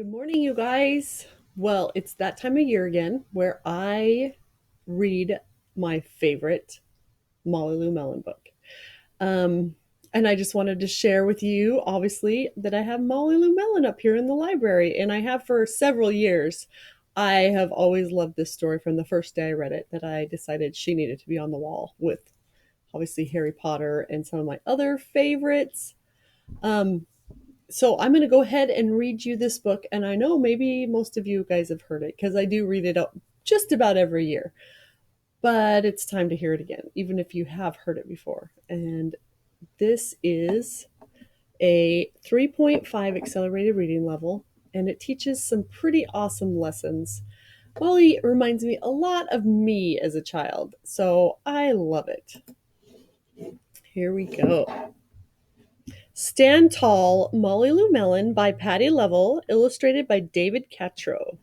Good morning, you guys. Well, it's that time of year again where I read my favorite Molly Lou Melon book. Um, and I just wanted to share with you, obviously, that I have Molly Lou Melon up here in the library, and I have for several years. I have always loved this story from the first day I read it, that I decided she needed to be on the wall with obviously Harry Potter and some of my other favorites. Um, so I'm going to go ahead and read you this book. And I know maybe most of you guys have heard it because I do read it just about every year. But it's time to hear it again, even if you have heard it before. And this is a 3.5 accelerated reading level, and it teaches some pretty awesome lessons. Molly reminds me a lot of me as a child, so I love it. Here we go. Stand Tall, Molly Lou Melon by Patty Lovell, illustrated by David Catrow.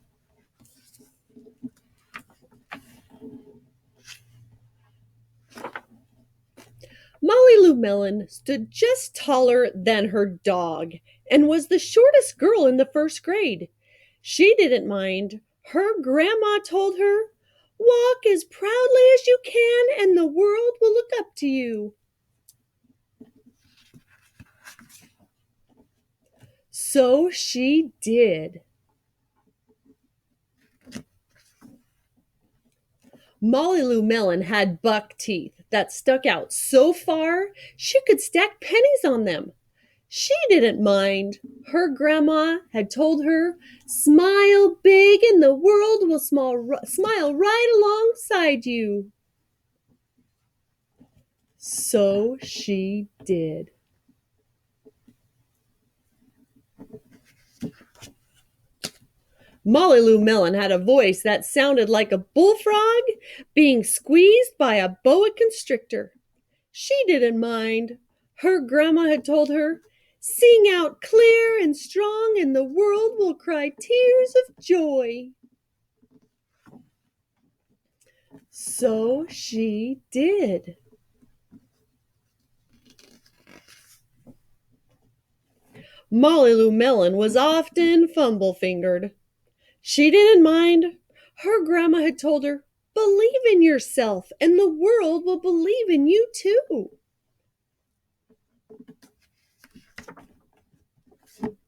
Molly Lou Melon stood just taller than her dog and was the shortest girl in the first grade. She didn't mind. Her grandma told her, "Walk as proudly as you can and the world will look up to you." So she did. Molly Lou Melon had buck teeth that stuck out so far she could stack pennies on them. She didn't mind. Her grandma had told her, "Smile big and the world will smile right alongside you." So she did. Molly Lou Melon had a voice that sounded like a bullfrog being squeezed by a boa constrictor. She didn't mind. Her grandma had told her, "Sing out clear and strong and the world will cry tears of joy." So she did. Molly Lou Melon was often fumble-fingered. She didn't mind. Her grandma had told her, "Believe in yourself and the world will believe in you too."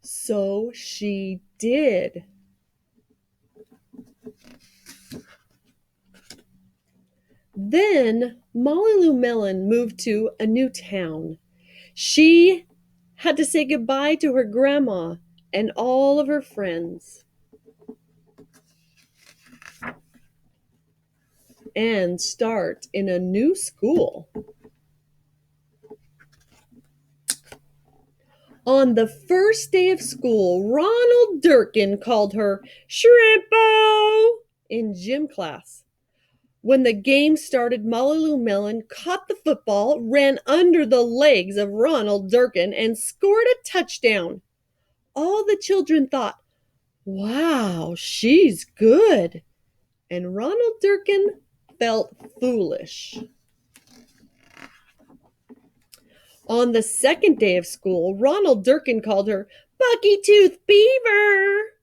So she did. Then Molly Lou Melon moved to a new town. She had to say goodbye to her grandma and all of her friends and start in a new school. On the first day of school, Ronald Durkin called her "Shrimpo" in gym class. When the game started, Molly Lou Melon caught the football, ran under the legs of Ronald Durkin, and scored a touchdown. All the children thought, "Wow, she's good." And Ronald Durkin felt foolish. On the second day of school, Ronald Durkin called her "Bucky Tooth Beaver."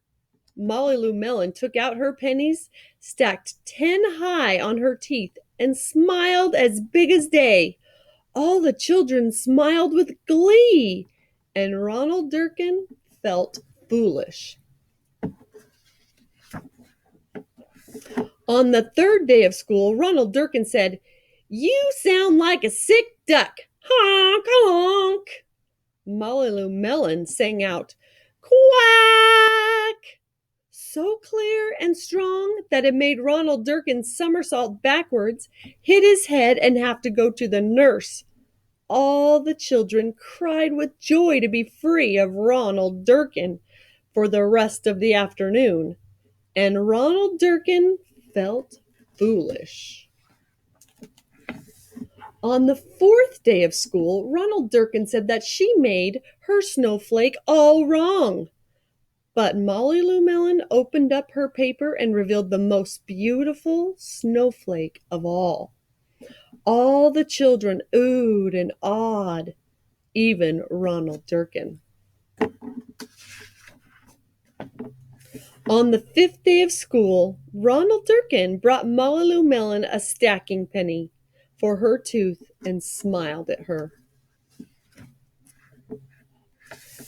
Molly Lou Melon took out her pennies, stacked 10 high on her teeth, and smiled as big as day. All the children smiled with glee, and Ronald Durkin felt foolish. On the third day of school, Ronald Durkin said, "You sound like a sick duck. Honk, honk." Molly Lou Melon sang out, "Quack," so clear and strong that it made Ronald Durkin somersault backwards, hit his head, and have to go to the nurse. All the children cried with joy to be free of Ronald Durkin for the rest of the afternoon, and Ronald Durkin felt foolish. On the fourth day of school, Ronald Durkin said that she made her snowflake all wrong. But Molly Lou Melon opened up her paper and revealed the most beautiful snowflake of all. All the children oohed and awed, even Ronald Durkin. On the 5th day of school, Ronald Durkin brought Molly Lou Melon a stacking penny for her tooth and smiled at her.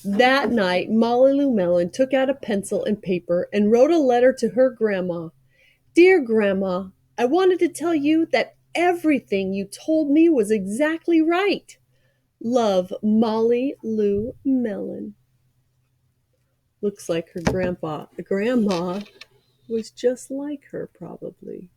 That night, Molly Lou Melon took out a pencil and paper and wrote a letter to her grandma. Dear Grandma, I wanted to tell you that everything you told me was exactly right. Love, Molly Lou Melon. Looks like her grandma was just like her, probably.